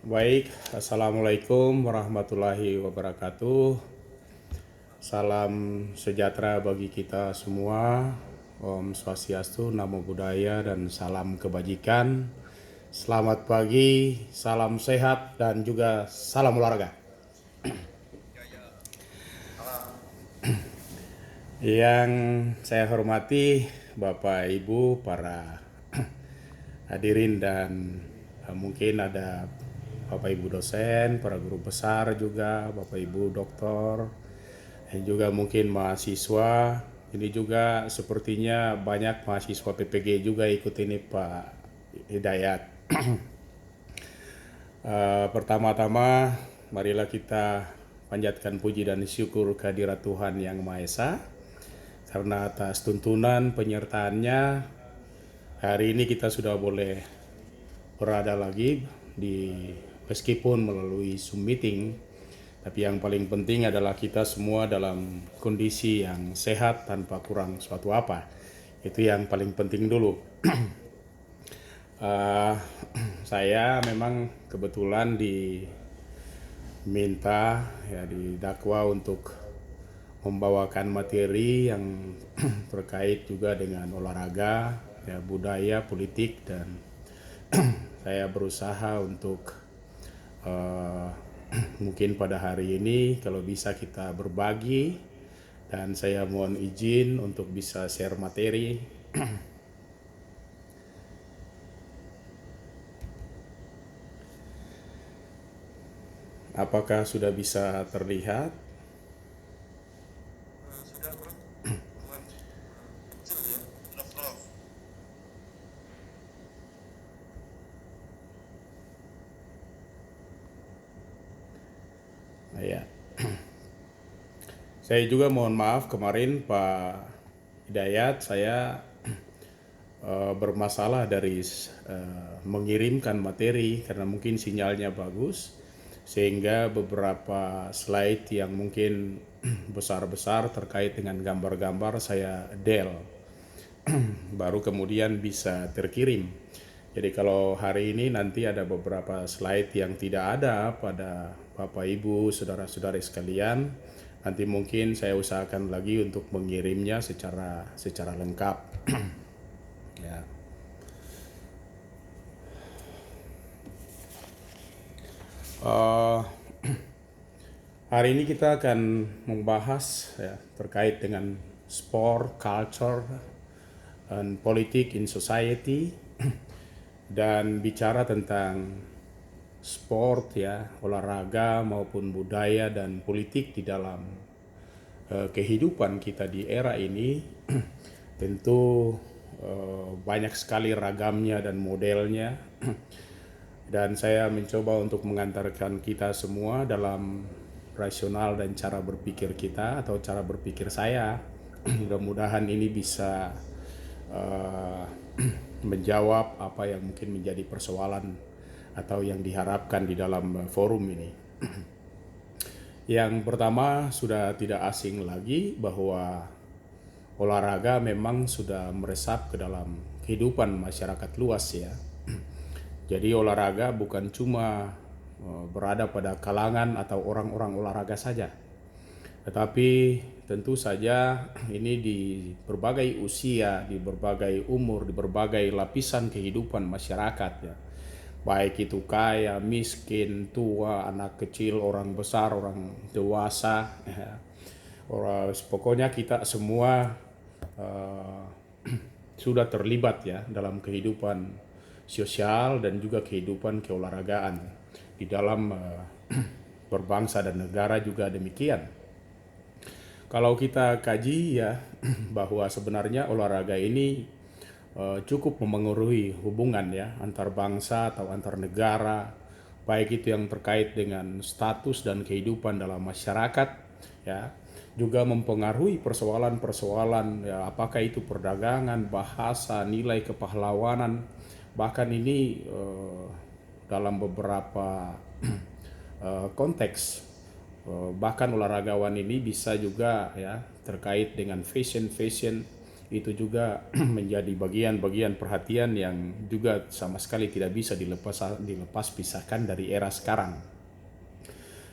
Baik, Assalamualaikum warahmatullahi wabarakatuh. Salam sejahtera bagi kita semua. Om Swastiastu, Namo Buddhaya, dan salam kebajikan. Selamat pagi, salam sehat, dan juga salam olahraga. Yang saya hormati Bapak Ibu, para hadirin, dan mungkin ada Bapak Ibu dosen, para guru besar juga, Bapak Ibu doktor, dan juga mungkin mahasiswa. Ini juga sepertinya banyak mahasiswa PPG juga ikut ini Pak Hidayat. Pertama-tama marilah kita panjatkan puji dan syukur kehadirat Tuhan Yang Maha Esa, karena atas tuntunan penyertaannya hari ini kita sudah boleh berada lagi di meskipun melalui Zoom meeting, tapi yang paling penting adalah kita semua dalam kondisi yang sehat tanpa kurang suatu apa. Itu yang paling penting dulu. Uh, saya memang kebetulan diminta, ya, didakwa untuk membawakan materi yang terkait juga dengan olahraga, ya, budaya, politik, dan saya berusaha untuk mungkin pada hari ini kalau bisa kita berbagi, dan saya mohon izin untuk bisa share materi. Apakah sudah bisa terlihat? Nah, ya. Saya juga mohon maaf kemarin Pak Hidayat, saya bermasalah dari mengirimkan materi karena mungkin sinyalnya bagus, sehingga beberapa slide yang mungkin besar-besar terkait dengan gambar-gambar saya del, baru kemudian bisa terkirim. Jadi kalau hari ini nanti ada beberapa slide yang tidak ada pada Bapak Ibu, saudara-saudari sekalian, nanti mungkin saya usahakan lagi untuk mengirimnya secara lengkap. Ya. Hari ini kita akan membahas, ya, terkait dengan sport, culture, and politik in society, dan bicara tentang sport, ya, olahraga maupun budaya dan politik di dalam kehidupan kita di era ini. Tentu banyak sekali ragamnya dan modelnya. Dan saya mencoba untuk mengantarkan kita semua dalam rasional dan cara berpikir kita atau cara berpikir saya. Mudah-mudahan ini bisa uh, menjawab apa yang mungkin menjadi persoalan atau yang diharapkan di dalam forum ini. Yang pertama, sudah tidak asing lagi bahwa olahraga memang sudah meresap ke dalam kehidupan masyarakat luas, ya. Jadi olahraga bukan cuma berada pada kalangan atau orang-orang olahraga saja, tetapi tentu saja ini di berbagai usia, di berbagai umur, di berbagai lapisan kehidupan masyarakat, ya. Baik itu kaya, miskin, tua, anak kecil, orang besar, orang dewasa, ya. Pokoknya kita semua uh, sudah terlibat, ya, dalam kehidupan sosial dan juga kehidupan keolahragaan di dalam berbangsa dan negara juga demikian. Kalau kita kaji, ya, bahwa sebenarnya olahraga ini cukup memengaruhi hubungan, ya, antar bangsa atau antar negara, baik itu yang terkait dengan status dan kehidupan dalam masyarakat, ya, juga mempengaruhi persoalan-persoalan, ya, apakah itu perdagangan, bahasa, nilai kepahlawanan, bahkan ini dalam beberapa konteks, bahkan olahragawan ini bisa juga, ya, terkait dengan fashion itu juga menjadi bagian-bagian perhatian yang juga sama sekali tidak bisa dilepas pisahkan dari era sekarang.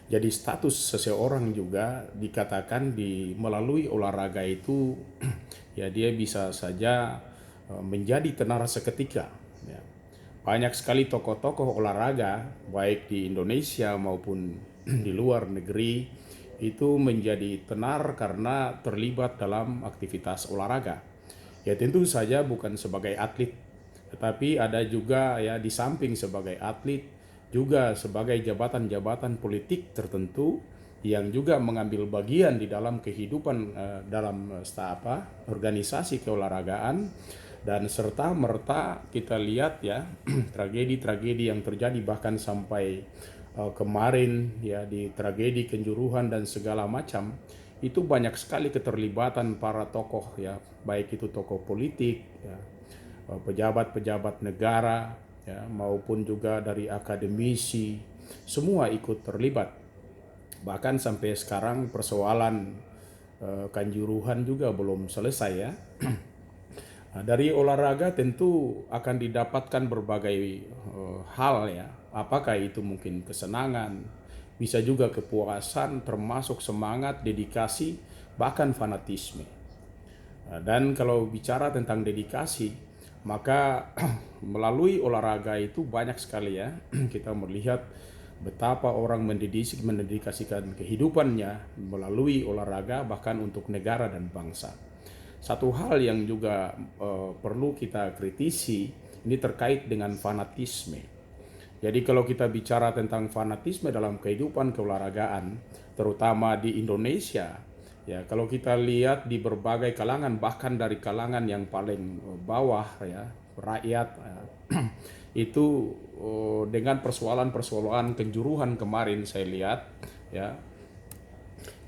Jadi status seseorang juga dikatakan melalui olahraga itu ya dia bisa saja menjadi tenar seketika. Ya. Banyak sekali tokoh-tokoh olahraga baik di Indonesia maupun di luar negeri itu menjadi tenar karena terlibat dalam aktivitas olahraga. Ya tentu saja bukan sebagai atlet, tetapi ada juga ya di samping sebagai atlet juga sebagai jabatan-jabatan politik tertentu yang juga mengambil bagian di dalam kehidupan dalam organisasi keolahragaan, dan serta merta kita lihat ya tragedi-tragedi yang terjadi bahkan sampai kemarin ya di tragedi Kanjuruhan dan segala macam, itu banyak sekali keterlibatan para tokoh ya, baik itu tokoh politik ya, pejabat-pejabat negara ya, maupun juga dari akademisi, semua ikut terlibat. Bahkan sampai sekarang persoalan Kanjuruhan juga belum selesai ya. Nah, dari olahraga tentu akan didapatkan berbagai hal ya. Apakah itu mungkin kesenangan, bisa juga kepuasan, termasuk semangat, dedikasi, bahkan fanatisme. Dan kalau bicara tentang dedikasi, maka melalui olahraga itu banyak sekali ya kita melihat betapa orang mendedikasikan kehidupannya melalui olahraga bahkan untuk negara dan bangsa. Satu hal yang juga perlu kita kritisi ini terkait dengan fanatisme. Jadi kalau kita bicara tentang fanatisme dalam kehidupan keolahragaan, terutama di Indonesia, ya kalau kita lihat di berbagai kalangan, bahkan dari kalangan yang paling bawah ya, rakyat itu dengan persoalan-persoalan Kanjuruhan kemarin saya lihat ya,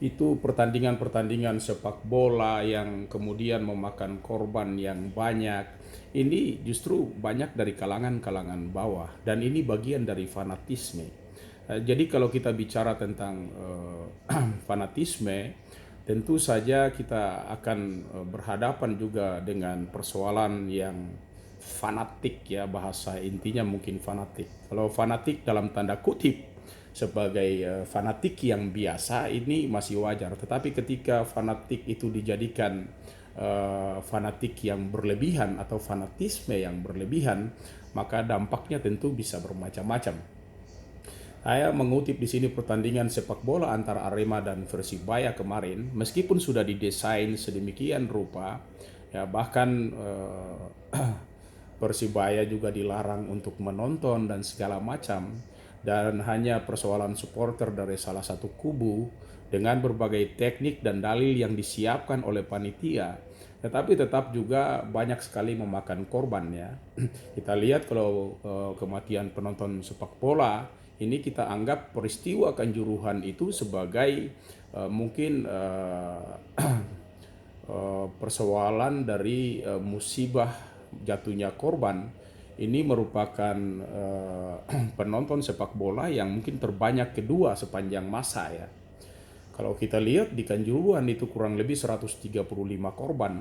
itu pertandingan-pertandingan sepak bola yang kemudian memakan korban yang banyak, ini justru banyak dari kalangan-kalangan bawah, dan ini bagian dari fanatisme. Jadi kalau kita bicara tentang fanatisme, tentu saja kita akan berhadapan juga dengan persoalan yang fanatik ya, bahasa intinya mungkin fanatik. Kalau fanatik dalam tanda kutip sebagai fanatik yang biasa ini masih wajar, tetapi ketika fanatik itu dijadikan fanatik yang berlebihan atau fanatisme yang berlebihan, maka dampaknya tentu bisa bermacam-macam. Saya mengutip di sini pertandingan sepak bola antara Arema dan Persibaya kemarin, meskipun sudah didesain sedemikian rupa, ya bahkan Persibaya juga dilarang untuk menonton dan segala macam, dan hanya persoalan supporter dari salah satu kubu dengan berbagai teknik dan dalil yang disiapkan oleh panitia, tetapi tetap juga banyak sekali memakan korban ya. Kita lihat kalau kematian penonton sepak bola ini kita anggap peristiwa Kanjuruhan itu sebagai mungkin persoalan dari musibah jatuhnya korban. Ini merupakan penonton sepak bola yang mungkin terbanyak kedua sepanjang masa ya. Kalau kita lihat di Kanjuruhan itu kurang lebih 135 korban.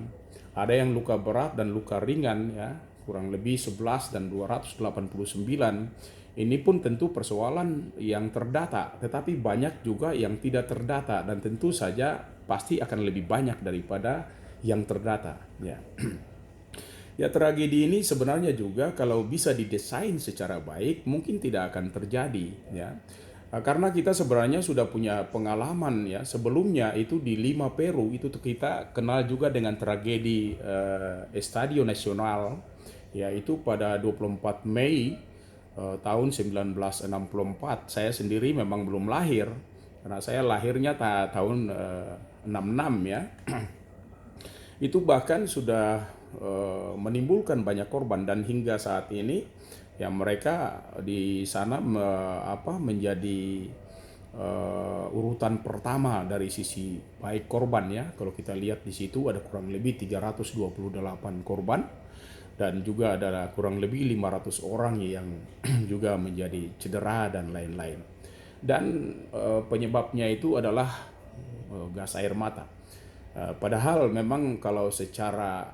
Ada yang luka berat dan luka ringan ya, kurang lebih 11 dan 289. Ini pun tentu persoalan yang terdata, tetapi banyak juga yang tidak terdata, dan tentu saja pasti akan lebih banyak daripada yang terdata ya. Ya, tragedi ini sebenarnya juga kalau bisa didesain secara baik mungkin tidak akan terjadi ya. Karena kita sebenarnya sudah punya pengalaman ya sebelumnya, itu di Lima Peru itu kita kenal juga dengan tragedi Estadio Nacional, yaitu pada 24 Mei tahun 1964. Saya sendiri memang belum lahir karena saya lahirnya tahun 66 ya. Itu bahkan sudah menimbulkan banyak korban, dan hingga saat ini ya mereka di sana menjadi urutan pertama dari sisi baik korban ya. Kalau kita lihat di situ ada kurang lebih 328 korban, dan juga ada kurang lebih 500 orang yang juga menjadi cedera dan lain-lain. Dan penyebabnya itu adalah gas air mata. Padahal memang kalau secara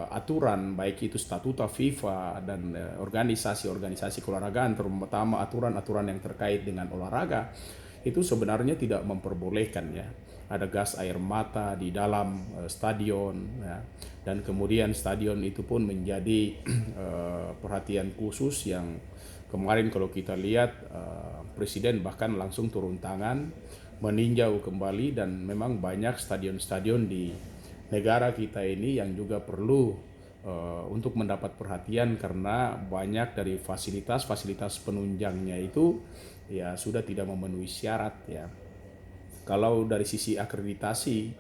aturan, baik itu statuta FIFA dan organisasi-organisasi keolahragaan, terutama aturan-aturan yang terkait dengan olahraga, itu sebenarnya tidak memperbolehkan ya. Ada gas air mata di dalam stadion ya. Dan kemudian stadion itu pun menjadi perhatian khusus yang kemarin kalau kita lihat Presiden bahkan langsung turun tangan meninjau kembali, dan memang banyak stadion-stadion di negara kita ini yang juga perlu untuk mendapat perhatian karena banyak dari fasilitas-fasilitas penunjangnya itu ya sudah tidak memenuhi syarat ya. Kalau dari sisi akreditasi,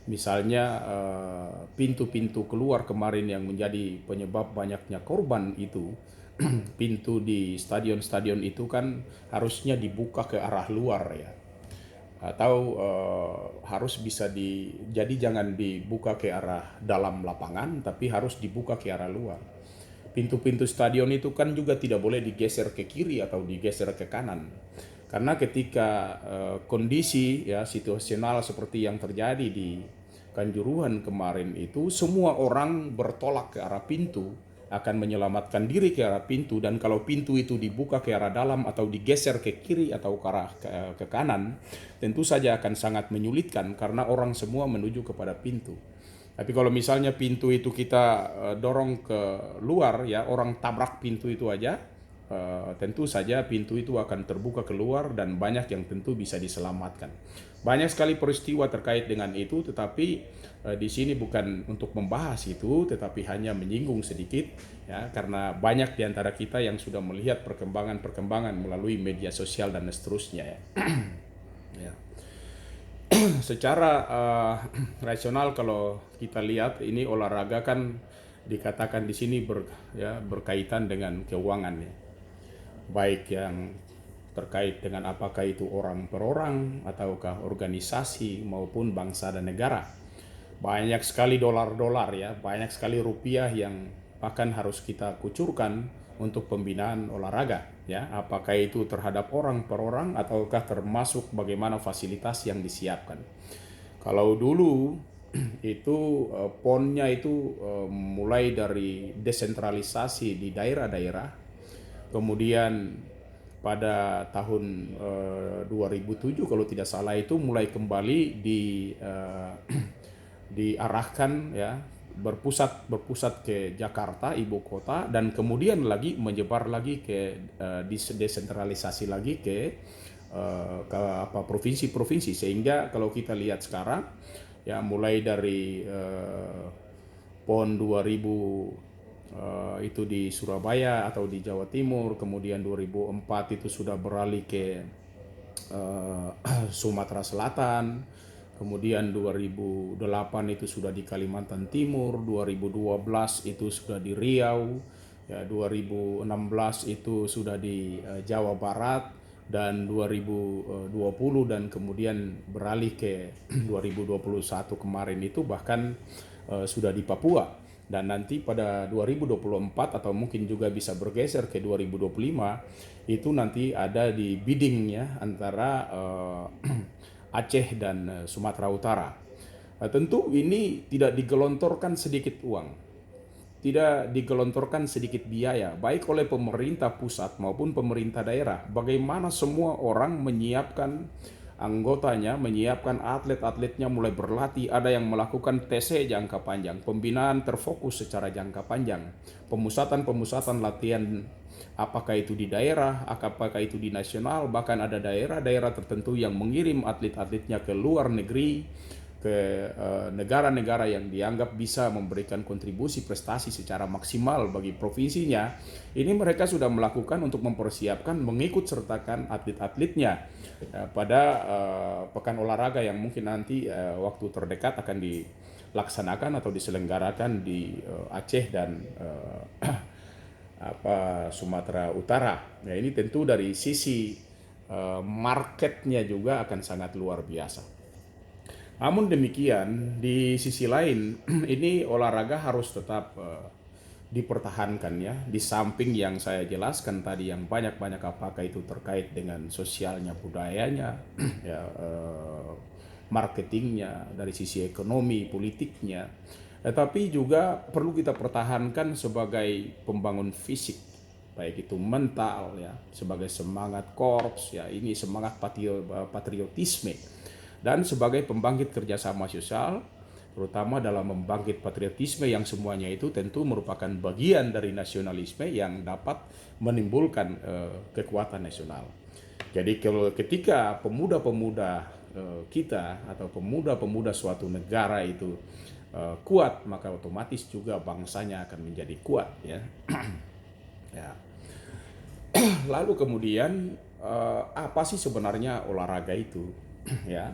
misalnya pintu-pintu keluar kemarin yang menjadi penyebab banyaknya korban itu, pintu di stadion-stadion itu kan harusnya dibuka ke arah luar ya, atau harus bisa jadi jangan dibuka ke arah dalam lapangan tapi harus dibuka ke arah luar. Pintu-pintu stadion itu kan juga tidak boleh digeser ke kiri atau digeser ke kanan, karena ketika kondisi ya situasional seperti yang terjadi di Kanjuruhan kemarin itu, semua orang bertolak ke arah pintu, akan menyelamatkan diri ke arah pintu, dan kalau pintu itu dibuka ke arah dalam atau digeser ke kiri atau ke arah ke kanan, tentu saja akan sangat menyulitkan karena orang semua menuju kepada pintu. Tapi kalau misalnya pintu itu kita dorong ke luar ya, orang tabrak pintu itu aja, tentu saja pintu itu akan terbuka keluar dan banyak yang tentu bisa diselamatkan. Banyak sekali peristiwa terkait dengan itu, tetapi di sini bukan untuk membahas itu, tetapi hanya menyinggung sedikit ya, karena banyak di antara kita yang sudah melihat perkembangan-perkembangan melalui media sosial dan seterusnya ya. Ya. Secara rasional kalau kita lihat ini olahraga kan dikatakan di sini berkaitan dengan keuangan ya, baik yang terkait dengan apakah itu orang per orang ataukah organisasi maupun bangsa dan negara. Banyak sekali dolar-dolar ya, banyak sekali rupiah yang akan harus kita kucurkan untuk pembinaan olahraga ya, apakah itu terhadap orang per orang ataukah termasuk bagaimana fasilitas yang disiapkan. Kalau dulu itu ponnya itu mulai dari desentralisasi di daerah-daerah, kemudian pada tahun 2007 kalau tidak salah itu mulai kembali diarahkan ya, berpusat ke Jakarta ibu kota, dan kemudian lagi menyebar lagi ke desentralisasi lagi ke provinsi-provinsi, sehingga kalau kita lihat sekarang ya mulai dari PON 2000 itu di Surabaya atau di Jawa Timur, kemudian 2004 itu sudah beralih ke Sumatera Selatan, kemudian 2008 itu sudah di Kalimantan Timur, 2012 itu sudah di Riau, ya 2016 itu sudah di Jawa Barat, dan 2020 dan kemudian beralih ke 2021 kemarin itu bahkan sudah di Papua. Dan nanti pada 2024 atau mungkin juga bisa bergeser ke 2025 itu nanti ada di bidding ya antara Aceh dan Sumatera Utara. Tentu ini tidak digelontorkan sedikit uang, tidak digelontorkan sedikit biaya, baik oleh pemerintah pusat maupun pemerintah daerah. Bagaimana semua orang menyiapkan anggotanya, menyiapkan atlet-atletnya mulai berlatih, ada yang melakukan TC jangka panjang, pembinaan terfokus secara jangka panjang, pemusatan latihan, apakah itu di daerah, apakah itu di nasional, bahkan ada daerah-daerah tertentu yang mengirim atlet-atletnya ke luar negeri, ke negara-negara yang dianggap bisa memberikan kontribusi prestasi secara maksimal bagi provinsinya. Ini mereka sudah melakukan untuk mempersiapkan mengikut sertakan atlet-atletnya pada pekan olahraga yang mungkin nanti waktu terdekat akan dilaksanakan atau diselenggarakan di Aceh dan Sumatera Utara. Nah, ini tentu dari sisi marketnya juga akan sangat luar biasa. Namun demikian, di sisi lain, ini olahraga harus tetap dipertahankan ya. Di samping yang saya jelaskan tadi yang banyak-banyak, apakah itu terkait dengan sosialnya, budayanya, ya, marketingnya, dari sisi ekonomi, politiknya. Tetapi juga perlu kita pertahankan sebagai pembangun fisik, baik itu mental ya, sebagai semangat korps ya, ini semangat patriotisme, dan sebagai pembangkit kerjasama sosial, terutama dalam membangkit patriotisme yang semuanya itu tentu merupakan bagian dari nasionalisme yang dapat menimbulkan kekuatan nasional. Jadi ketika pemuda-pemuda kita atau pemuda-pemuda suatu negara itu kuat, maka otomatis juga bangsanya akan menjadi kuat ya. Ya. Lalu kemudian apa sih sebenarnya olahraga itu? Ya,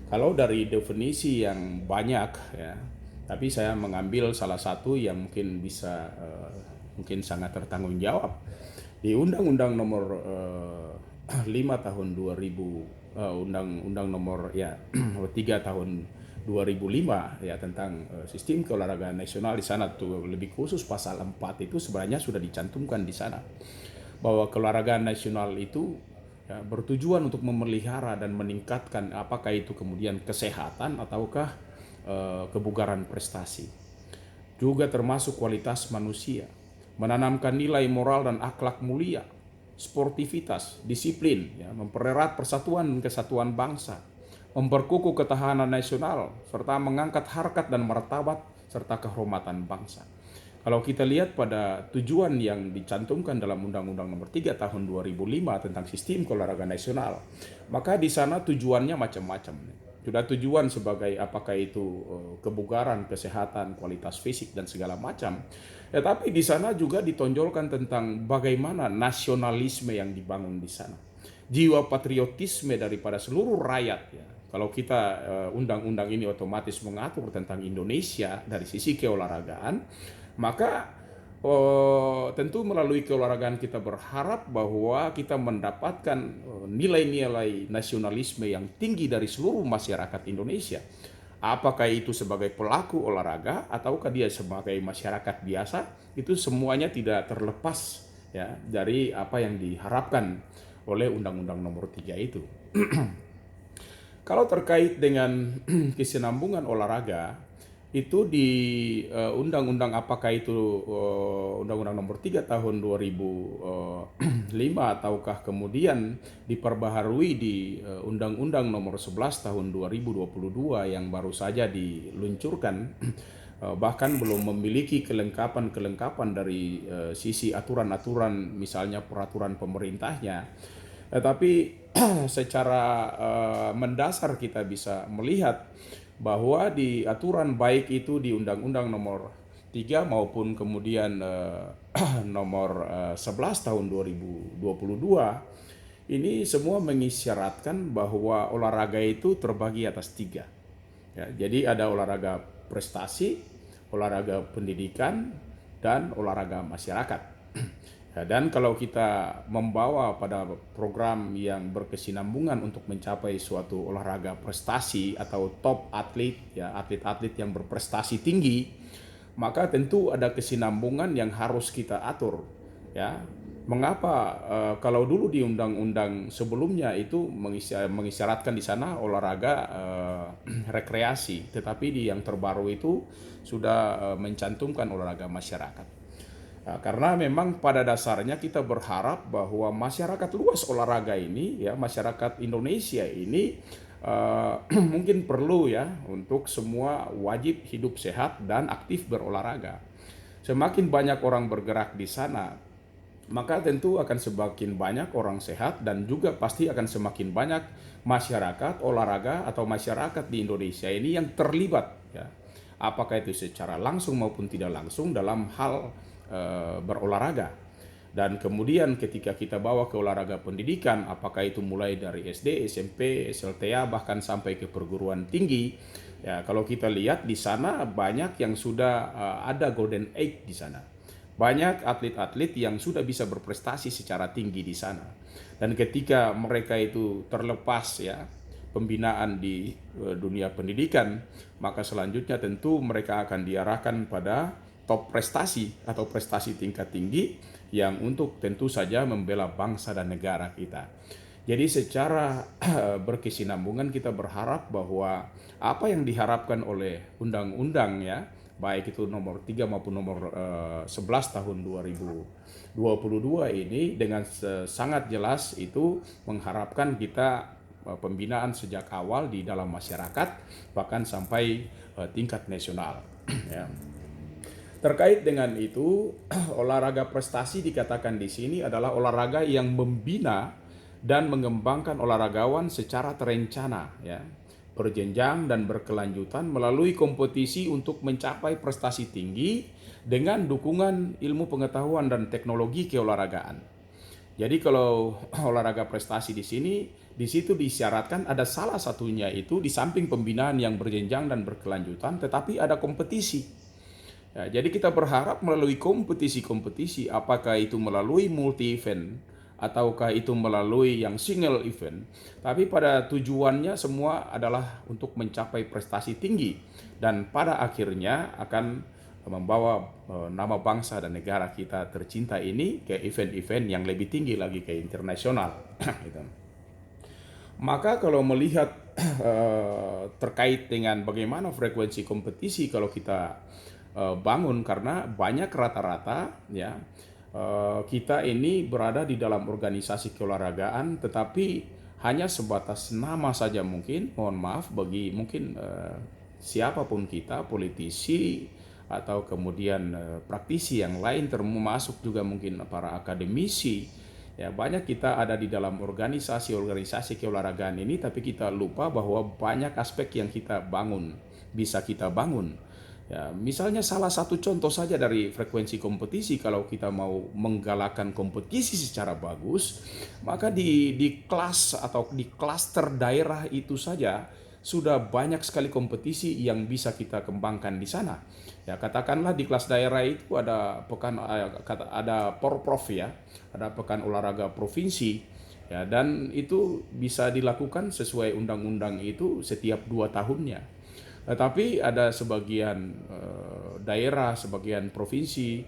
kalau dari definisi yang banyak ya, tapi saya mengambil salah satu yang mungkin bisa mungkin sangat tertanggung jawab di Undang-Undang Nomor 5 tahun 2000, Undang-Undang Nomor ya 3 tahun 2005 ya, tentang sistem keolahragaan nasional. Di sana tuh lebih khusus pasal 4 itu sebenarnya sudah dicantumkan di sana bahwa keolahragaan nasional itu ya, bertujuan untuk memelihara dan meningkatkan apakah itu kemudian kesehatan ataukah kebugaran prestasi, juga termasuk kualitas manusia, menanamkan nilai moral dan akhlak mulia, sportivitas, disiplin, ya, mempererat persatuan dan kesatuan bangsa, memperkukuh ketahanan nasional, serta mengangkat harkat dan martabat serta kehormatan bangsa. Kalau kita lihat pada tujuan yang dicantumkan dalam Undang-Undang Nomor 3 Tahun 2005 tentang Sistem Keolahragaan Nasional, maka di sana tujuannya macam-macam. Sudah tujuan sebagai apakah itu kebugaran, kesehatan, kualitas fisik dan segala macam. Tetapi di sana juga ditonjolkan tentang bagaimana nasionalisme yang dibangun di sana. Jiwa patriotisme daripada seluruh rakyat ya. Kalau kita undang-undang ini otomatis mengatur tentang Indonesia dari sisi keolahragaan, maka tentu melalui keolahragaan kita berharap bahwa kita mendapatkan nilai-nilai nasionalisme yang tinggi dari seluruh masyarakat Indonesia. Apakah itu sebagai pelaku olahraga ataukah dia sebagai masyarakat biasa, itu semuanya tidak terlepas ya dari apa yang diharapkan oleh Undang-Undang Nomor 3 itu. Kalau terkait dengan kesinambungan olahraga, itu di undang-undang apakah itu Undang-Undang Nomor 3 Tahun 2005 ataukah kemudian diperbaharui di Undang-Undang Nomor 11 Tahun 2022 yang baru saja diluncurkan, bahkan belum memiliki kelengkapan dari sisi aturan-aturan misalnya peraturan pemerintahnya. Tetapi secara mendasar kita bisa melihat bahwa di aturan baik itu di Undang-Undang Nomor 3 maupun kemudian Nomor 11 Tahun 2022 ini semua mengisyaratkan bahwa olahraga itu terbagi atas 3. Ya, jadi ada olahraga prestasi, olahraga pendidikan, dan olahraga masyarakat. Ya, dan kalau kita membawa pada program yang berkesinambungan untuk mencapai suatu olahraga prestasi atau top atlet, ya atlet-atlet yang berprestasi tinggi, maka tentu ada kesinambungan yang harus kita atur. Ya, mengapa kalau dulu di undang-undang sebelumnya itu mengisyaratkan di sana olahraga rekreasi, tetapi di yang terbaru itu sudah mencantumkan olahraga masyarakat. Karena memang pada dasarnya kita berharap bahwa masyarakat luas olahraga ini, ya masyarakat Indonesia ini mungkin perlu ya untuk semua wajib hidup sehat dan aktif berolahraga. Semakin banyak orang bergerak di sana, maka tentu akan semakin banyak orang sehat dan juga pasti akan semakin banyak masyarakat olahraga atau masyarakat di Indonesia ini yang terlibat ya. Apakah itu secara langsung maupun tidak langsung dalam hal berolahraga. Dan kemudian ketika kita bawa ke olahraga pendidikan, apakah itu mulai dari SD, SMP, SLTA bahkan sampai ke perguruan tinggi, ya kalau kita lihat di sana banyak yang sudah ada golden age di sana. Banyak atlet-atlet yang sudah bisa berprestasi secara tinggi di sana. Dan ketika mereka itu terlepas ya pembinaan di dunia pendidikan, maka selanjutnya tentu mereka akan diarahkan pada top prestasi atau prestasi tingkat tinggi yang untuk tentu saja membela bangsa dan negara kita. Jadi secara berkesinambungan kita berharap bahwa apa yang diharapkan oleh undang-undang ya, baik itu nomor 3 maupun nomor 11 tahun 2022 ini dengan sangat jelas itu mengharapkan kita pembinaan sejak awal di dalam masyarakat bahkan sampai tingkat nasional ya. Terkait dengan itu, olahraga prestasi dikatakan di sini adalah olahraga yang membina dan mengembangkan olahragawan secara terencana, ya, berjenjang dan berkelanjutan melalui kompetisi untuk mencapai prestasi tinggi dengan dukungan ilmu pengetahuan dan teknologi keolahragaan. Jadi kalau olahraga prestasi di situ disyaratkan ada salah satunya itu di samping pembinaan yang berjenjang dan berkelanjutan, tetapi ada kompetisi. Ya, jadi kita berharap melalui kompetisi-kompetisi, apakah itu melalui multi event ataukah itu melalui yang single event, tapi pada tujuannya semua adalah untuk mencapai prestasi tinggi dan pada akhirnya akan membawa nama bangsa dan negara kita tercinta ini ke event-event yang lebih tinggi lagi, ke internasional. Gitu. Maka kalau melihat terkait dengan bagaimana frekuensi kompetisi kalau kita bangun, karena banyak rata-rata ya kita ini berada di dalam organisasi keolahragaan tetapi hanya sebatas nama saja, mungkin mohon maaf bagi mungkin siapapun kita, politisi atau kemudian praktisi yang lain, termasuk juga mungkin para akademisi ya, banyak kita ada di dalam organisasi keolahragaan ini tapi kita lupa bahwa banyak aspek yang kita bangun, bisa kita bangun. Ya, misalnya salah satu contoh saja dari frekuensi kompetisi, kalau kita mau menggalakkan kompetisi secara bagus, maka di kelas atau di klaster daerah itu saja sudah banyak sekali kompetisi yang bisa kita kembangkan di sana. Ya, katakanlah di kelas daerah itu ada ada porprov ya, ada pekan olahraga provinsi. Ya, dan itu bisa dilakukan sesuai undang-undang itu setiap 2 tahunnya. Tetapi ada sebagian daerah, sebagian provinsi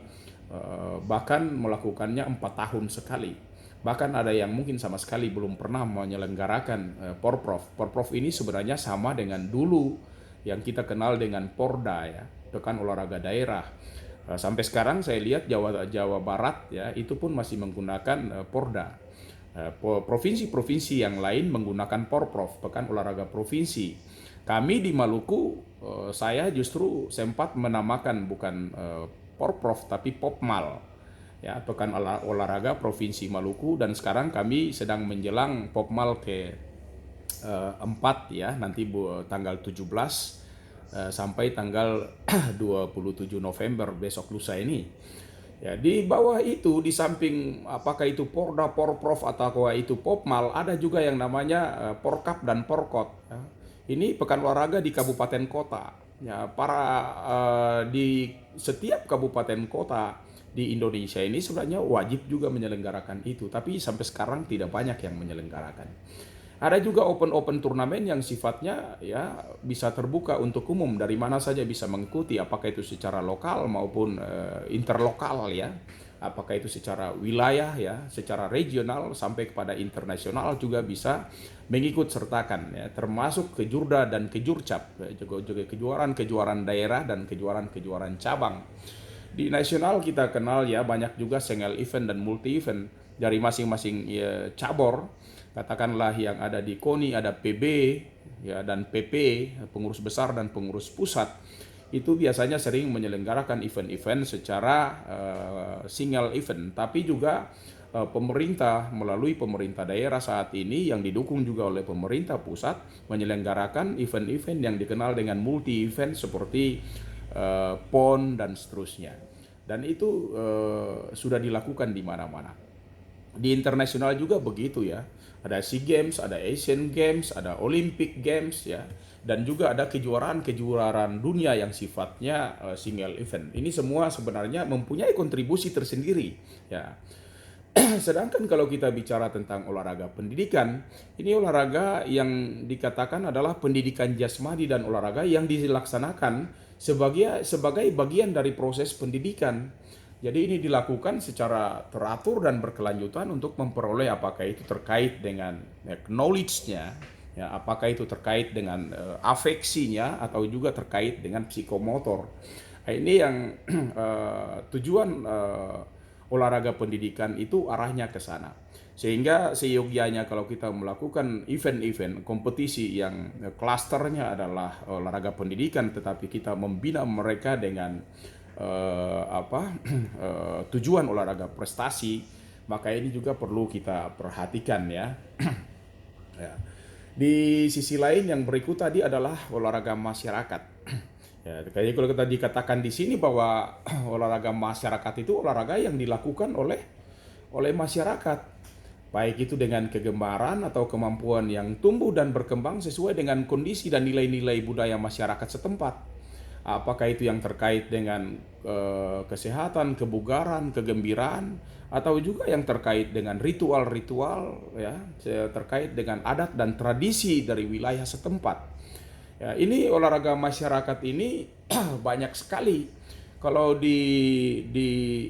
bahkan melakukannya 4 tahun sekali. Bahkan ada yang mungkin sama sekali belum pernah menyelenggarakan porprov. Porprov ini sebenarnya sama dengan dulu yang kita kenal dengan Porda ya, pekan olahraga daerah. Sampai sekarang saya lihat Jawa Barat ya itu pun masih menggunakan Porda. Provinsi-provinsi yang lain menggunakan porprov, pekan olahraga provinsi. Kami di Maluku, saya justru sempat menamakan bukan porprov tapi popmal ya, pekan olahraga provinsi Maluku, dan sekarang kami sedang menjelang popmal ke 4 ya, nanti tanggal 17 sampai tanggal 27 November besok lusa ini. Ya, di bawah itu, di samping apakah itu Porda, Porprov atau itu Popmal, ada juga yang namanya Porkap dan Porkot. Ya. Ini pekan olahraga di kabupaten kota. Ya, di setiap kabupaten kota di Indonesia ini sebenarnya wajib juga menyelenggarakan itu, tapi sampai sekarang tidak banyak yang menyelenggarakan. Ada juga open turnamen yang sifatnya ya bisa terbuka untuk umum, dari mana saja bisa mengikuti, apakah itu secara lokal maupun interlokal ya, apakah itu secara wilayah ya, secara regional sampai kepada internasional juga bisa mengikut sertakan ya, termasuk kejurda dan kejurcap, juga kejuaraan daerah dan kejuaraan cabang. Di nasional kita kenal ya banyak juga single event dan multi event dari masing-masing ya, cabur. Katakanlah yang ada di KONI, ada PB ya, dan PP, pengurus besar dan pengurus pusat, itu biasanya sering menyelenggarakan event-event secara single event, tapi juga pemerintah melalui pemerintah daerah saat ini yang didukung juga oleh pemerintah pusat menyelenggarakan event-event yang dikenal dengan multi event seperti PON dan seterusnya. Dan itu sudah dilakukan di mana-mana. Di internasional juga begitu ya. Ada SEA Games, ada Asian Games, ada Olympic Games ya, dan juga ada kejuaraan dunia yang sifatnya single event. Ini semua sebenarnya mempunyai kontribusi tersendiri ya. Sedangkan kalau kita bicara tentang olahraga pendidikan, ini olahraga yang dikatakan adalah pendidikan jasmani dan olahraga yang dilaksanakan sebagai bagian dari proses pendidikan. Jadi ini dilakukan secara teratur dan berkelanjutan untuk memperoleh apakah itu terkait dengan knowledge-nya, ya, apakah itu terkait dengan afeksinya atau juga terkait dengan psikomotor. Nah, ini yang tujuan olahraga pendidikan itu arahnya ke sana. Sehingga seyogianya kalau kita melakukan event-event kompetisi yang klasternya adalah olahraga pendidikan, tetapi kita membina mereka dengan tujuan olahraga prestasi, maka ini juga perlu kita perhatikan ya. Ya. Di sisi lain yang berikut tadi adalah olahraga masyarakat. Ya, kayaknya kalau kita dikatakan di sini bahwa olahraga masyarakat itu olahraga yang dilakukan oleh masyarakat, baik itu dengan kegemaran atau kemampuan yang tumbuh dan berkembang sesuai dengan kondisi dan nilai-nilai budaya masyarakat setempat. Apakah itu yang terkait dengan kesehatan, kebugaran, kegembiraan, atau juga yang terkait dengan ritual-ritual, ya, terkait dengan adat dan tradisi dari wilayah setempat. Ya, ini olahraga masyarakat ini banyak sekali. Kalau di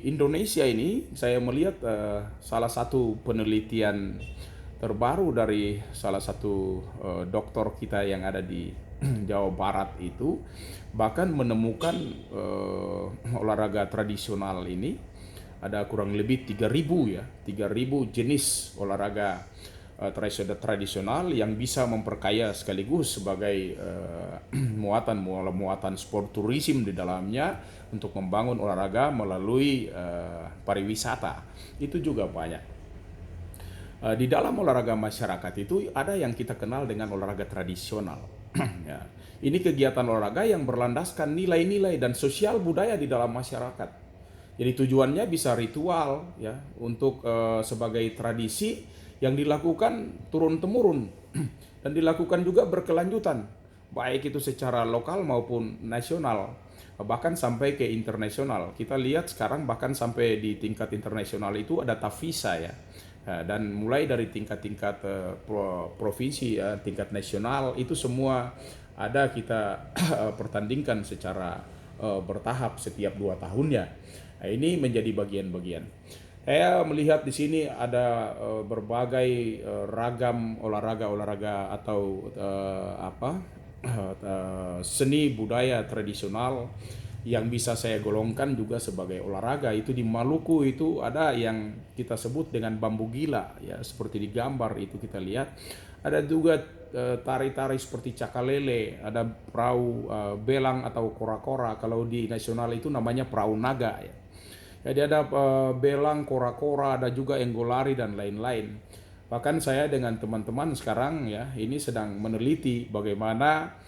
Indonesia ini saya melihat salah satu penelitian terbaru dari salah satu dokter kita yang ada di Jawa Barat itu bahkan menemukan olahraga tradisional ini ada kurang lebih 3.000 jenis olahraga tradisional yang bisa memperkaya sekaligus sebagai muatan sport tourism di dalamnya untuk membangun olahraga melalui pariwisata. Itu juga banyak. Di dalam olahraga masyarakat itu ada yang kita kenal dengan olahraga tradisional. Ya. Ini kegiatan olahraga yang berlandaskan nilai-nilai dan sosial budaya di dalam masyarakat. Jadi tujuannya bisa ritual, ya, untuk sebagai tradisi yang dilakukan turun-temurun dan dilakukan juga berkelanjutan, baik itu secara lokal maupun nasional, bahkan sampai ke internasional. Kita lihat sekarang bahkan sampai di tingkat internasional itu ada Tavisa, ya. Dan mulai dari tingkat-tingkat provinsi, ya, tingkat nasional itu semua ada kita pertandingkan secara bertahap setiap 2 tahunnya. Nah, ini menjadi bagian-bagian. Saya melihat di sini ada berbagai ragam olahraga atau seni budaya tradisional yang bisa saya golongkan juga sebagai olahraga. Itu di Maluku itu ada yang kita sebut dengan bambu gila, ya, seperti di gambar itu kita lihat. Ada juga tari-tari seperti cakalele, ada perahu belang atau kora-kora. Kalau di nasional itu namanya perahu naga, ya. Jadi ada belang, kora-kora, ada juga enggolari dan lain-lain. Bahkan saya dengan teman-teman sekarang, ya, ini sedang meneliti bagaimana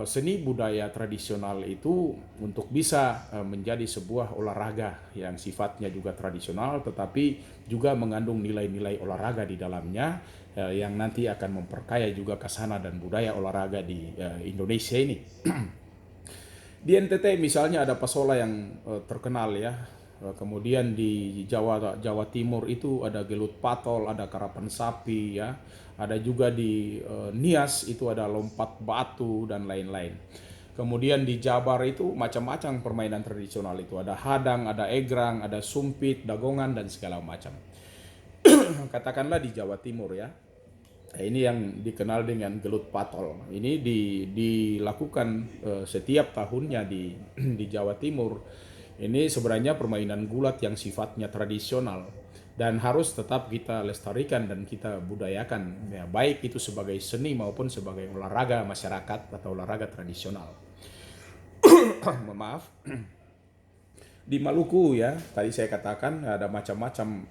seni budaya tradisional itu untuk bisa menjadi sebuah olahraga yang sifatnya juga tradisional tetapi juga mengandung nilai-nilai olahraga di dalamnya, yang nanti akan memperkaya juga khasana dan budaya olahraga di Indonesia ini. Di NTT misalnya ada pasola yang terkenal, ya. Kemudian di Jawa Timur itu ada gelut patol, ada karapan sapi, ya. Ada juga di Nias itu ada lompat batu dan lain-lain. Kemudian di Jabar itu macam-macam permainan tradisional itu. Ada hadang, ada egrang, ada sumpit, dagongan dan segala macam. Katakanlah di Jawa Timur, ya. Nah, ini yang dikenal dengan gelut patol. Ini dilakukan setiap tahunnya di Jawa Timur. Ini sebenarnya permainan gulat yang sifatnya tradisional dan harus tetap kita lestarikan dan kita budayakan, ya, baik itu sebagai seni maupun sebagai olahraga masyarakat atau olahraga tradisional. Maaf. Di Maluku, ya, tadi saya katakan ada macam-macam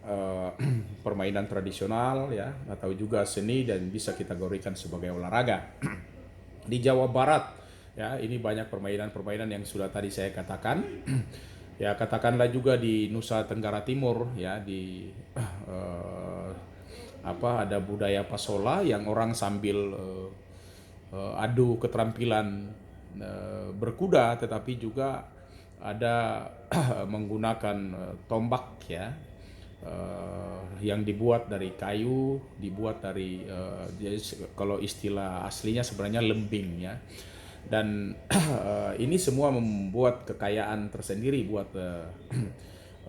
permainan tradisional, ya, atau juga seni dan bisa kita kategorikan sebagai olahraga. Di Jawa Barat, ya, ini banyak permainan-permainan yang sudah tadi saya katakan. Ya, katakanlah juga di Nusa Tenggara Timur, ya, ada budaya pasola yang orang sambil adu keterampilan berkuda, tetapi juga ada menggunakan tombak, ya, yang dibuat dari kayu, dibuat dari kalau istilah aslinya sebenarnya lembing, ya. Dan ini semua membuat kekayaan tersendiri buat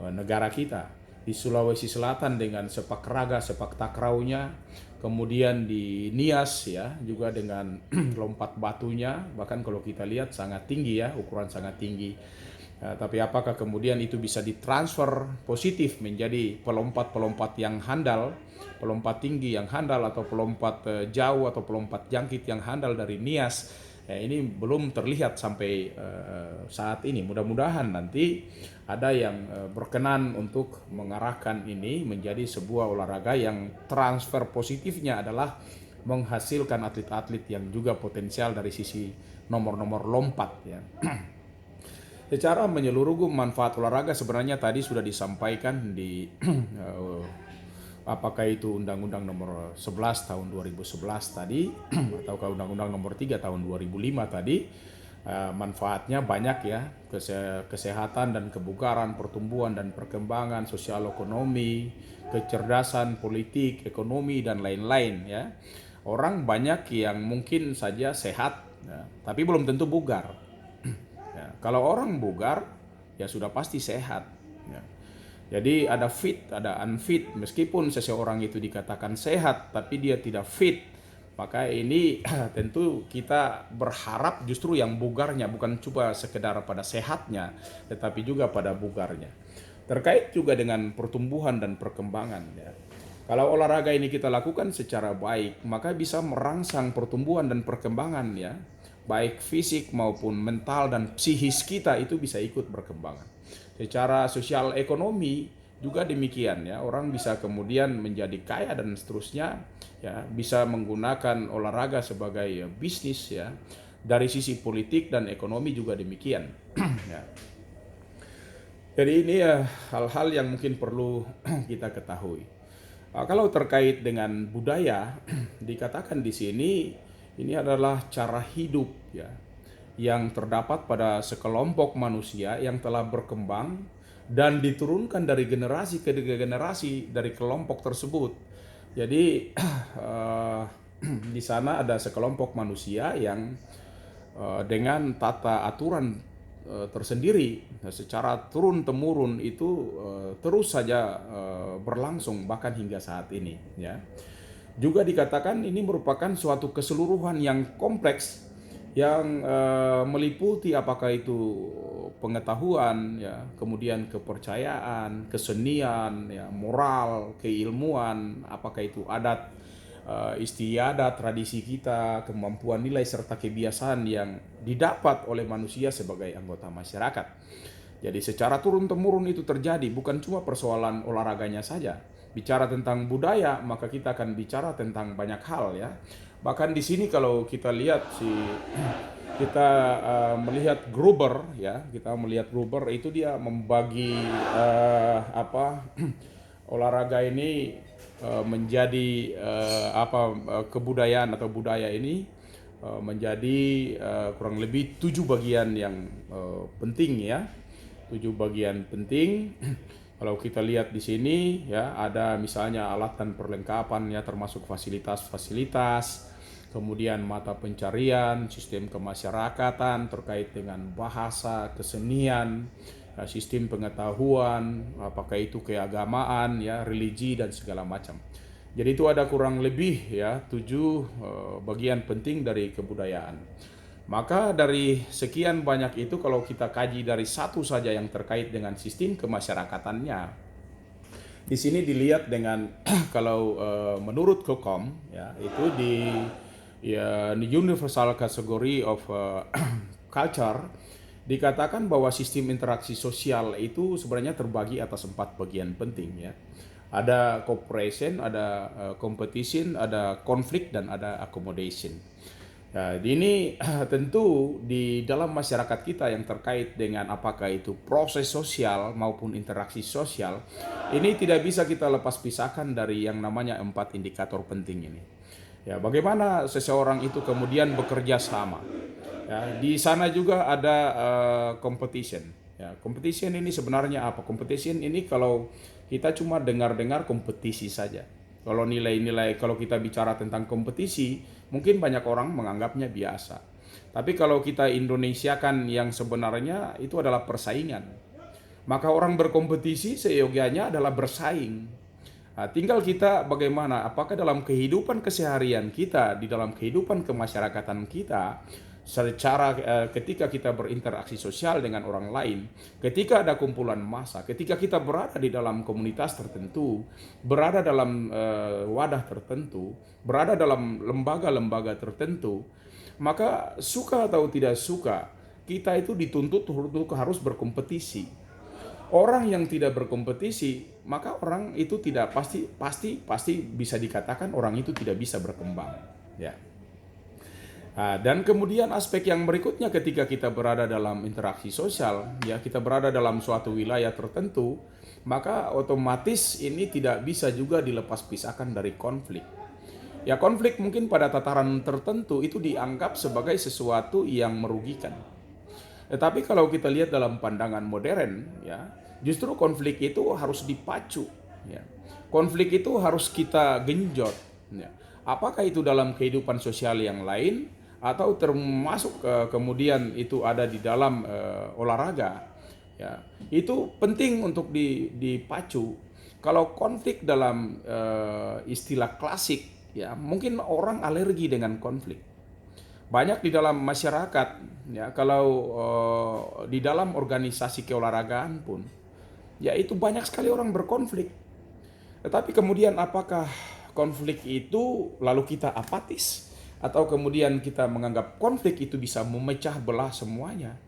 negara kita. Di Sulawesi Selatan dengan sepak raga, sepak takraunya, kemudian di Nias ya juga dengan lompat batunya, bahkan kalau kita lihat sangat tinggi ya, ukuran sangat tinggi. Tapi apakah kemudian itu bisa ditransfer positif menjadi pelompat-pelompat yang handal, pelompat tinggi yang handal, atau pelompat jauh atau pelompat jangkit yang handal dari Nias? Ini belum terlihat sampai saat ini. Mudah-mudahan nanti ada yang berkenan untuk mengarahkan ini menjadi sebuah olahraga yang transfer positifnya adalah menghasilkan atlet-atlet yang juga potensial dari sisi nomor-nomor lompat ya. Secara menyeluruh manfaat olahraga sebenarnya tadi sudah disampaikan di apakah itu Undang-Undang nomor 11 tahun 2011 tadi ataukah Undang-Undang nomor 3 tahun 2005 tadi. Manfaatnya banyak ya, kesehatan dan kebugaran, pertumbuhan dan perkembangan, sosial ekonomi, kecerdasan politik, ekonomi dan lain-lain ya. Orang banyak yang mungkin saja sehat ya, tapi belum tentu bugar. Ya, kalau orang bugar ya sudah pasti sehat ya. Jadi ada fit, ada unfit. Meskipun seseorang itu dikatakan sehat tapi dia tidak fit, maka ini tentu kita berharap justru yang bugarnya bukan cuma sekedar pada sehatnya, tetapi juga pada bugarnya. Terkait juga dengan pertumbuhan dan perkembangan ya. Kalau olahraga ini kita lakukan secara baik, maka bisa merangsang pertumbuhan dan perkembangan ya. Baik fisik maupun mental dan psikis kita itu bisa ikut berkembang. Secara sosial ekonomi juga demikian ya, orang bisa kemudian menjadi kaya dan seterusnya ya, bisa menggunakan olahraga sebagai bisnis ya. Dari sisi politik dan ekonomi juga demikian ya. Jadi ini ya hal-hal yang mungkin perlu kita ketahui. Kalau terkait dengan budaya dikatakan di sini ini adalah cara hidup ya yang terdapat pada sekelompok manusia yang telah berkembang dan diturunkan dari generasi ke generasi dari kelompok tersebut. Jadi di sana ada sekelompok manusia yang dengan tata aturan tersendiri secara turun temurun itu terus saja berlangsung bahkan hingga saat ini ya. Juga dikatakan ini merupakan suatu keseluruhan yang kompleks yang meliputi apakah itu pengetahuan ya, kemudian kepercayaan, kesenian ya, moral, keilmuan, apakah itu adat istiadat, tradisi kita, kemampuan nilai serta kebiasaan yang didapat oleh manusia sebagai anggota masyarakat. Jadi secara turun-temurun itu terjadi, bukan cuma persoalan olahraganya saja. Bicara tentang budaya, maka kita akan bicara tentang banyak hal ya. Bahkan di sini kalau kita lihat kita melihat Gruber ya, kita melihat Gruber itu dia membagi olahraga ini menjadi kebudayaan atau budaya ini menjadi kurang lebih 7 bagian yang penting ya. 7 bagian penting. Kalau kita lihat di sini ya, ada misalnya alat dan perlengkapan ya, termasuk fasilitas-fasilitas, kemudian mata pencarian, sistem kemasyarakatan terkait dengan bahasa, kesenian, sistem pengetahuan, apakah itu keagamaan ya, religi dan segala macam. Jadi itu ada kurang lebih ya 7 bagian penting dari kebudayaan. Maka dari sekian banyak itu kalau kita kaji dari satu saja yang terkait dengan sistem kemasyarakatannya, di sini dilihat dengan kalau menurut Kokom ya itu di Universal Category of Culture dikatakan bahwa sistem interaksi sosial itu sebenarnya terbagi atas 4 bagian penting ya. Ada cooperation, ada competition, ada konflik dan ada accommodation. Nah, ini tentu di dalam masyarakat kita yang terkait dengan apakah itu proses sosial maupun interaksi sosial, ini tidak bisa kita lepas pisahkan dari yang namanya 4 indikator penting ini. Ya, bagaimana seseorang itu kemudian bekerja sama. Ya, di sana juga ada competition. Ya, competition ini sebenarnya apa? Competition ini kalau kita cuma dengar-dengar kompetisi saja. Kalau nilai-nilai, kalau kita bicara tentang kompetisi, mungkin banyak orang menganggapnya biasa. Tapi kalau kita Indonesiakan yang sebenarnya itu adalah persaingan. Maka orang berkompetisi seyogianya adalah bersaing. Nah, tinggal kita bagaimana, apakah dalam kehidupan keseharian kita, di dalam kehidupan kemasyarakatan kita, secara ketika kita berinteraksi sosial dengan orang lain, ketika ada kumpulan massa, ketika kita berada di dalam komunitas tertentu, berada dalam wadah tertentu, berada dalam lembaga-lembaga tertentu, maka suka atau tidak suka, kita itu dituntut untuk harus berkompetisi. Orang yang tidak berkompetisi, maka orang itu tidak pasti bisa dikatakan orang itu tidak bisa berkembang. Ya. Nah, dan kemudian aspek yang berikutnya ketika kita berada dalam interaksi sosial, ya kita berada dalam suatu wilayah tertentu, maka otomatis ini tidak bisa juga dilepas pisahkan dari konflik. Ya konflik mungkin pada tataran tertentu itu dianggap sebagai sesuatu yang merugikan. Tetapi kalau kita lihat dalam pandangan modern, ya justru konflik itu harus dipacu. Ya. Konflik itu harus kita genjot. Ya. Apakah itu dalam kehidupan sosial yang lain atau termasuk kemudian itu ada di dalam olahraga? Ya. Itu penting untuk dipacu. Kalau konflik dalam istilah klasik, ya mungkin orang alergi dengan konflik. Banyak di dalam masyarakat, ya kalau di dalam organisasi keolahragaan pun, ya itu banyak sekali orang berkonflik. Tetapi kemudian apakah konflik itu lalu kita apatis? Atau kemudian kita menganggap konflik itu bisa memecah belah semuanya?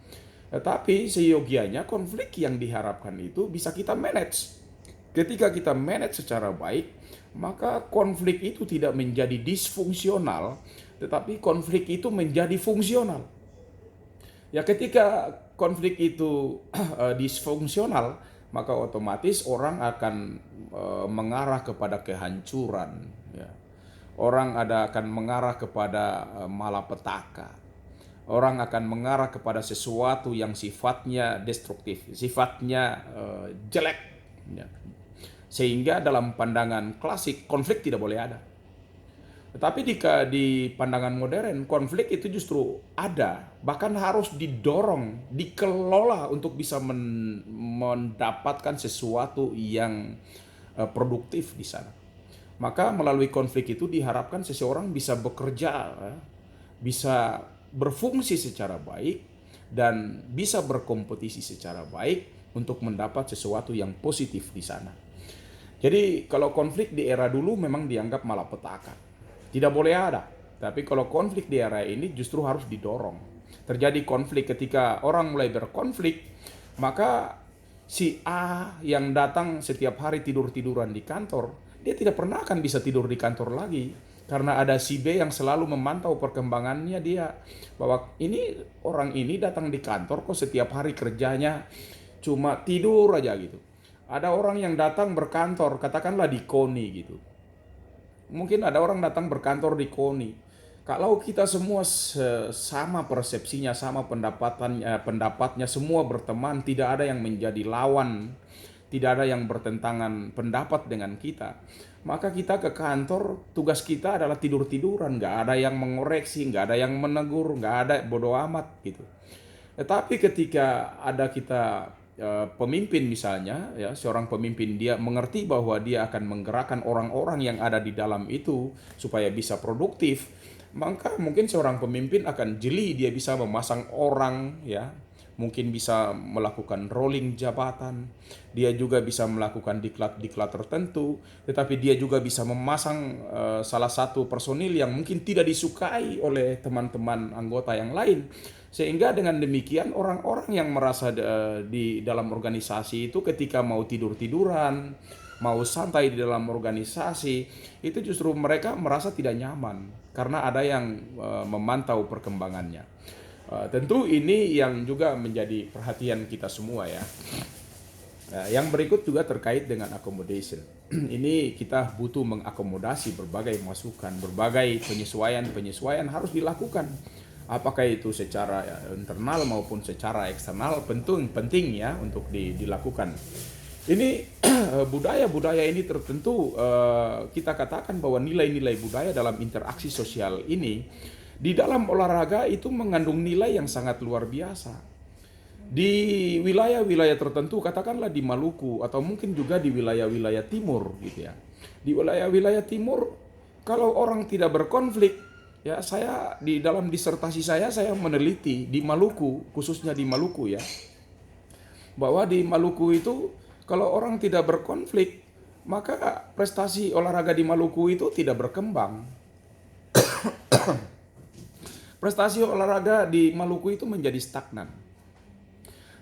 Tetapi seyogianya konflik yang diharapkan itu bisa kita manage. Ketika kita manage secara baik, maka konflik itu tidak menjadi disfungsional, tetapi konflik itu menjadi fungsional. Ya ketika konflik itu disfungsional, maka otomatis orang akan mengarah kepada kehancuran. Ya. Orang akan mengarah kepada malapetaka. Orang akan mengarah kepada sesuatu yang sifatnya destruktif, sifatnya jelek. Ya. Sehingga dalam pandangan klasik konflik tidak boleh ada. Tetapi di pandangan modern konflik itu justru ada, bahkan harus didorong, dikelola untuk bisa mendapatkan sesuatu yang produktif di sana. Maka melalui konflik itu diharapkan seseorang bisa bekerja, bisa berfungsi secara baik dan bisa berkompetisi secara baik untuk mendapat sesuatu yang positif di sana. Jadi kalau konflik di era dulu memang dianggap malapetaka. Tidak boleh ada. Tapi kalau konflik di era ini justru harus didorong. Terjadi konflik ketika orang mulai berkonflik, maka si A yang datang setiap hari tidur-tiduran di kantor, dia tidak pernah akan bisa tidur di kantor lagi. Karena ada si B yang selalu memantau perkembangannya dia. Bahwa ini orang ini datang di kantor kok setiap hari kerjanya cuma tidur aja gitu. Ada orang yang datang berkantor, katakanlah di KONI gitu. Mungkin ada orang datang berkantor di KONI. Kalau kita semua sama persepsinya, sama pendapatnya, semua berteman, tidak ada yang menjadi lawan, tidak ada yang bertentangan pendapat dengan kita, maka kita ke kantor, tugas kita adalah tidur-tiduran, nggak ada yang mengoreksi, nggak ada yang menegur, nggak ada, bodo amat gitu. Tetapi ketika ada kita pemimpin misalnya, ya seorang pemimpin dia mengerti bahwa dia akan menggerakkan orang-orang yang ada di dalam itu supaya bisa produktif, maka mungkin seorang pemimpin akan jeli, dia bisa memasang orang, ya mungkin bisa melakukan rolling jabatan, dia juga bisa melakukan diklat-diklat tertentu, tetapi dia juga bisa memasang salah satu personil yang mungkin tidak disukai oleh teman-teman anggota yang lain. Sehingga dengan demikian orang-orang yang merasa di dalam organisasi itu ketika mau tidur-tiduran, mau santai di dalam organisasi, itu justru mereka merasa tidak nyaman karena ada yang memantau perkembangannya. Tentu ini yang juga menjadi perhatian kita semua ya. Yang berikut juga terkait dengan accommodation. Ini kita butuh mengakomodasi berbagai masukan, berbagai penyesuaian harus dilakukan. Apakah itu secara internal maupun secara eksternal penting ya untuk dilakukan. Ini budaya-budaya ini tertentu kita katakan bahwa nilai-nilai budaya dalam interaksi sosial ini di dalam olahraga itu mengandung nilai yang sangat luar biasa. Di wilayah-wilayah tertentu, katakanlah di Maluku atau mungkin juga di wilayah-wilayah timur gitu ya. Di wilayah-wilayah timur, kalau orang tidak berkonflik, ya saya di dalam disertasi saya meneliti di Maluku, khususnya di Maluku ya, bahwa di Maluku itu kalau orang tidak berkonflik, maka prestasi olahraga di Maluku itu tidak berkembang. Prestasi olahraga di Maluku itu menjadi stagnan.